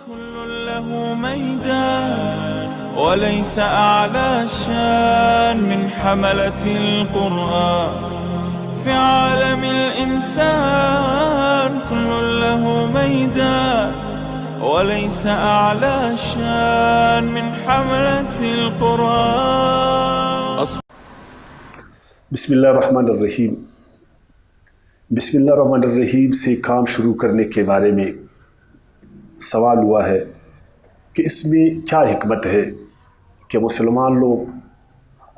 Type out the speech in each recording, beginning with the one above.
كل له ميدان وليس أعلى شان من حملة القرآن في عالم الإنسان. كل له ميدان وليس أعلى شان من حملة القرآن. بسم اللہ الرحمن الرحیم. بسم اللہ الرحمن الرحیم سے کام شروع کرنے کے بارے میں سوال ہوا ہے کہ اس میں کیا حکمت ہے کہ مسلمان لوگ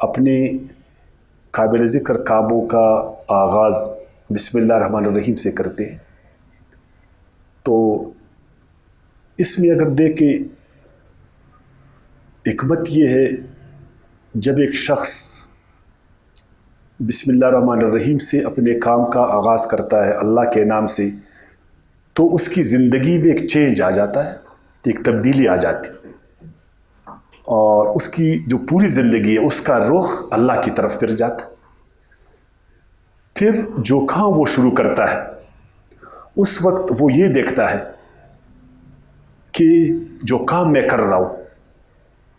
اپنے قابل ذکر کاموں کا آغاز بسم اللہ الرحمن الرحیم سے کرتے ہیں. تو اس میں اگر دیکھیں حکمت یہ ہے جب ایک شخص بسم اللہ الرحمن الرحیم سے اپنے کام کا آغاز کرتا ہے اللہ کے نام سے، تو اس کی زندگی میں ایک چینج آ جاتا ہے، ایک تبدیلی آ جاتی ہے، اور اس کی جو پوری زندگی ہے اس کا رخ اللہ کی طرف پھر جاتا ہے. پھر جو کام وہ شروع کرتا ہے اس وقت وہ یہ دیکھتا ہے کہ جو کام میں کر رہا ہوں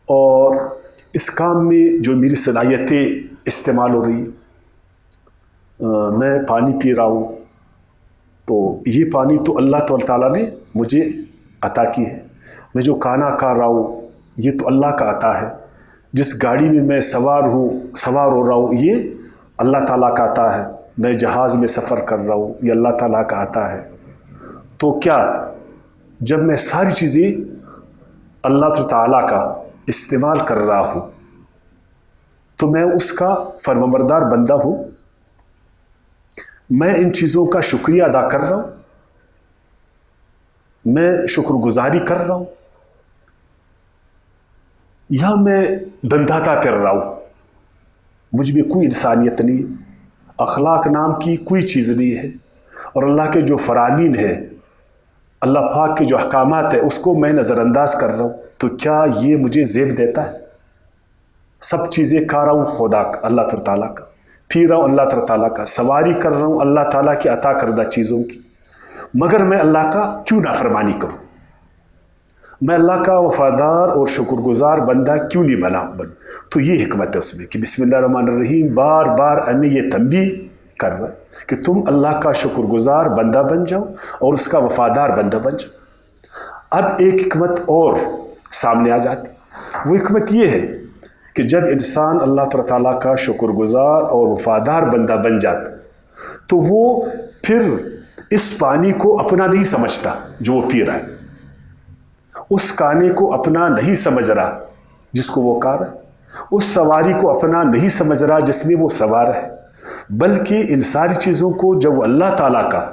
اور اس کام میں جو میری صلاحیتیں استعمال ہو رہی ہیں، میں پانی پی رہا ہوں تو یہ پانی تو اللہ تعالیٰ نے مجھے عطا کی ہے. میں جو کھانا کھا رہا ہوں یہ تو اللہ کا عطا ہے. جس گاڑی میں میں سوار ہو رہا ہوں یہ اللہ تعالیٰ کا عطا ہے. میں جہاز میں سفر کر رہا ہوں یہ اللہ تعالیٰ کا عطا ہے. تو کیا جب میں ساری چیزیں اللہ تعالیٰ کا استعمال کر رہا ہوں تو میں اس کا فرمانبردار بندہ ہوں؟ میں ان چیزوں کا شکریہ ادا کر رہا ہوں؟ میں شکر گزاری کر رہا ہوں؟ یا میں دنداتا کر رہا ہوں؟ مجھ میں کوئی انسانیت نہیں، اخلاق نام کی کوئی چیز نہیں ہے، اور اللہ کے جو فرامین ہے، اللہ پاک کے جو احکامات ہے اس کو میں نظر انداز کر رہا ہوں. تو کیا یہ مجھے زیب دیتا ہے؟ سب چیزیں کھا رہا ہوں خدا اللہ تعالیٰ کا، پی رہا ہوں اللہ تعالیٰ کا، سواری کر رہا ہوں اللہ تعالیٰ کی عطا کردہ چیزوں کی، مگر میں اللہ کا کیوں نافرمانی کروں؟ میں اللہ کا وفادار اور شکر گزار بندہ کیوں نہیں بنوں؟ تو یہ حکمت ہے اس میں کہ بسم اللہ الرحمن الرحیم بار بار ہمیں یہ تنبیہ کر رہا ہے کہ تم اللہ کا شکر گزار بندہ بن جاؤ اور اس کا وفادار بندہ بن جاؤ. اب ایک حکمت اور سامنے آ جاتی. وہ حکمت یہ ہے کہ جب انسان اللہ تعالیٰ کا شکر گزار اور وفادار بندہ بن جاتا تو وہ پھر اس پانی کو اپنا نہیں سمجھتا جو وہ پی رہا ہے، اس کھانے کو اپنا نہیں سمجھ رہا جس کو وہ کھا رہا ہے، اس سواری کو اپنا نہیں سمجھ رہا جس میں وہ سوار ہے، بلکہ ان ساری چیزوں کو جب وہ اللہ تعالیٰ کا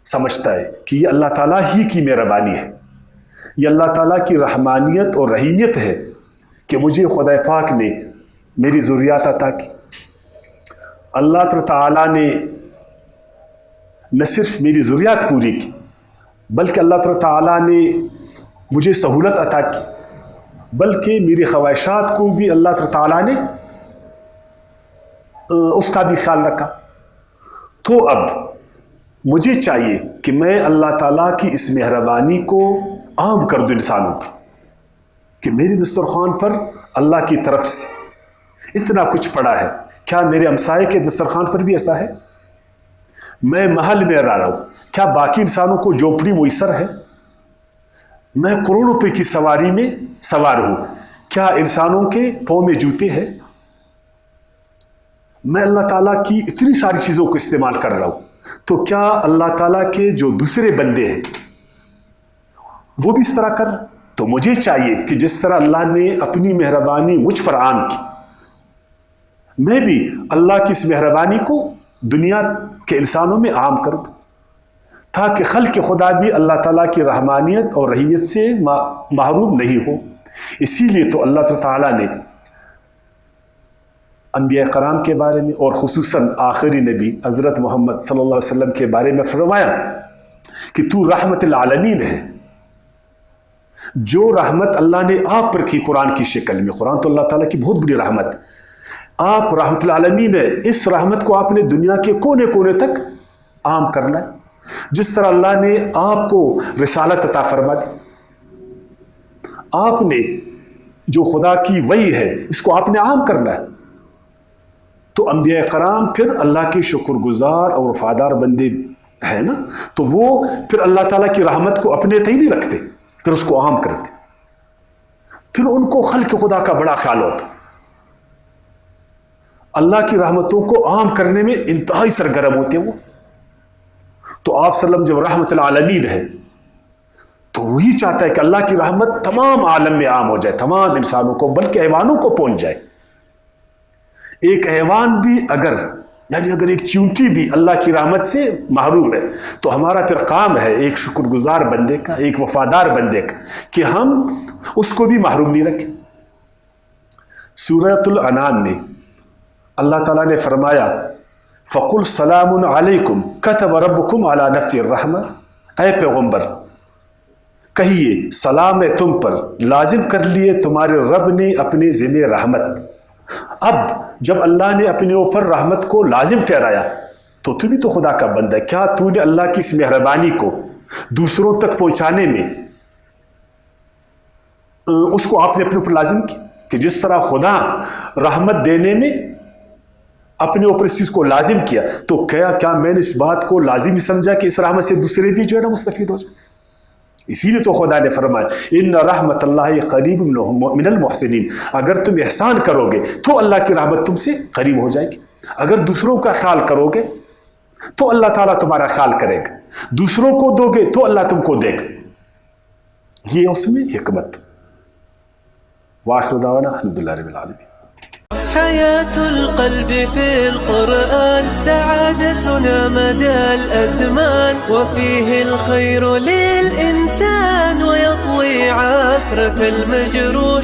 سمجھتا ہے کہ یہ اللہ تعالیٰ ہی کی مہربانی ہے، یہ اللہ تعالیٰ کی رحمانیت اور رحیمیت ہے کہ مجھے خدا پاک نے میری ضروریات عطا کی. اللہ تعالیٰ نے نہ صرف میری ضروریات پوری کی بلکہ اللہ تعالیٰ نے مجھے سہولت عطا کی، بلکہ میری خواہشات کو بھی اللہ تعالیٰ نے اس کا بھی خیال رکھا. تو اب مجھے چاہیے کہ میں اللہ تعالیٰ کی اس مہربانی کو عام کر دوں انسانوں پر، کہ میری دسترخوان پر اللہ کی طرف سے اتنا کچھ پڑا ہے. کیا میرے ہمسائے کے دسترخوان پر بھی ایسا ہے؟ میں محل میں رہ رہا ہوں، کیا باقی انسانوں کو جھونپڑی میسر ہے؟ میں کروڑوں روپے کی سواری میں سوار ہوں، کیا انسانوں کے پاؤں میں جوتے ہیں؟ میں اللہ تعالیٰ کی اتنی ساری چیزوں کو استعمال کر رہا ہوں، تو کیا اللہ تعالیٰ کے جو دوسرے بندے ہیں وہ بھی اس طرح کر رہے؟ تو مجھے چاہیے کہ جس طرح اللہ نے اپنی مہربانی مجھ پر عام کی، میں بھی اللہ کی اس مہربانی کو دنیا کے انسانوں میں عام کر دوں، تاکہ خلق خدا بھی اللہ تعالیٰ کی رحمانیت اور رحیمیت سے محروم نہیں ہو. اسی لیے تو اللہ تعالیٰ نے انبیاء کرام کے بارے میں اور خصوصاً آخری نبی حضرت محمد صلی اللہ علیہ وسلم کے بارے میں فرمایا کہ تو رحمت العالمین ہے. جو رحمت اللہ نے آپ پر کی قرآن کی شکل میں، قرآن تو اللہ تعالیٰ کی بہت بڑی رحمت، آپ رحمت العالمین ہے، اس رحمت کو آپ نے دنیا کے کونے کونے تک عام کرنا ہے. جس طرح اللہ نے آپ کو رسالت عطا فرما دی، آپ نے جو خدا کی وحی ہے اس کو آپ نے عام کرنا ہے. تو انبیاء کرام پھر اللہ کے شکر گزار اور وفادار بندے ہیں نا, تو وہ پھر اللہ تعالیٰ کی رحمت کو اپنے تھے ہی نہیں رکھتے, پھر اس کو عام کرتے. پھر ان کو خلق خدا کا بڑا خیال ہوتا, اللہ کی رحمتوں کو عام کرنے میں انتہائی سرگرم ہوتے ہیں وہ. تو آپ صلی اللہ علیہ وسلم جب رحمت العالمین ہے تو وہی چاہتا ہے کہ اللہ کی رحمت تمام عالم میں عام ہو جائے, تمام انسانوں کو, بلکہ حیوانوں کو پہنچ جائے. ایک حیوان بھی اگر ایک چیونٹی بھی اللہ کی رحمت سے محروم ہے تو ہمارا پھر کام ہے ایک شکر گزار بندے کا, ایک وفادار بندے کا, کہ ہم اس کو بھی محروم نہیں رکھیں. سورۃ الانعام میں اللہ تعالیٰ نے فرمایا فَقُلْ سَلَامٌ عَلَيْكُمْ كَتَبَ رَبُّكُمْ عَلَى نَفْسِهِ الرَّحْمَةِ, اے پیغمبر کہیے سلام ہے تم پر, لازم کر لیے تمہارے رب نے اپنے ذمہ رحمت. اب جب اللہ نے اپنے اوپر رحمت کو لازم ٹھہرایا تو تو بھی تو خدا کا بندہ ہے, کیا تو نے اللہ کی اس مہربانی کو دوسروں تک پہنچانے میں اس کو آپ نے اپنے اوپر لازم کیا؟ کہ جس طرح خدا رحمت دینے میں اپنے اوپر اس چیز کو لازم کیا, تو کیا میں نے اس بات کو لازم ہی سمجھا کہ اس رحمت سے دوسرے بھی جو ہے نا مستفید ہو جائے. اسی لیے تو خدا نے فرمایا ان رحمت اللہ قریب من المحسنین, اگر تم احسان کرو گے تو اللہ کی رحمت تم سے قریب ہو جائے گی. اگر دوسروں کا خیال کرو گے تو اللہ تعالیٰ تمہارا خیال کرے گا, دوسروں کو دو گے تو اللہ تم کو دے گا. یہ اس میں حکمت. وآخر دعوانا الحمدللہ رب العالمین. حياة القلب في القرآن سعادتنا مدى الأزمان, وفيه الخير للإنسان ويطوي عثرة المجروح